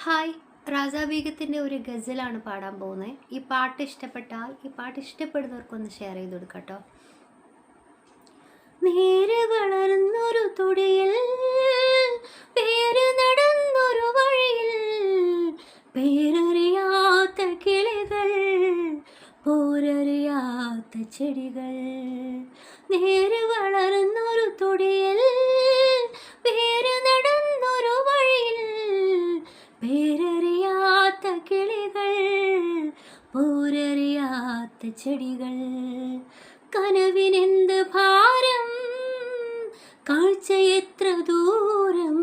Hi, Raza ബീഗത്തിൻ്റെ ഒരു ഗസലാണ് പാടാൻ പോകുന്നത്. ഈ പാട്ട് ഇഷ്ടപ്പെട്ടാൽ ഈ പാട്ട് ഇഷ്ടപ്പെടുന്നവർക്കൊന്ന് ഷെയർ ചെയ്ത് കൊടുക്കട്ടോ. നേരെ വളർന്നൊരു തൊടിയിൽ പേര് നടന്നൊരു വഴിയിൽ പേരറിയാത്ത കിളികൾ പോരറിയാത്ത ചെടികൾ. നേരെ വളർന്നൊരു തൊടിയിൽ പേര് നടന്നൊരു വഴിയിൽ പേരറിയാത്ത കിളികൾ പോരറിയാത്ത ചെടികൾ. കനവിനെന്ത് ഭാരം, കാഴ്ച എത്ര ദൂരം,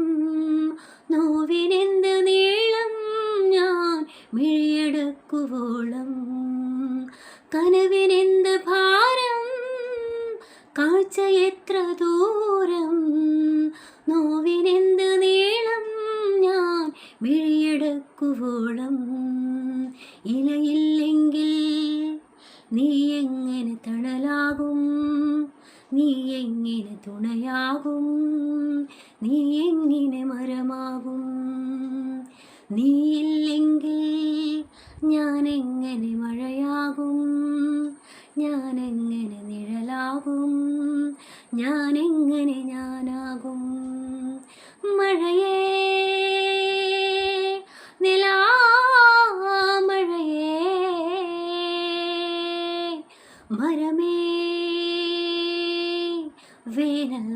നോവിനെന്ത് നീളം, ഞാൻ മിഴിയടക്കുവോളം. കനവിനെന്ത് ഭാരം, കാഴ്ച എത്ര ദൂരം, നോവിനെന്ത് നീളം, ഞാൻ മിഴിയടക്കുവോളം. ഇലയില്ലെങ്കിൽ നീ എങ്ങനെ തണലാകും, നീ എങ്ങനെ തുണയാകും, നീ എങ്ങനെ മരമാകും. നീയില്ലെങ്കിൽ ഞാൻ എങ്ങനെ മഴയാകും, ഞാൻ എങ്ങനെ നിഴലാകും, ഞാൻ എങ്ങനെ ഞാനാകും. മഴയേ നിലാമഴയേ, മരമേ വേനൽ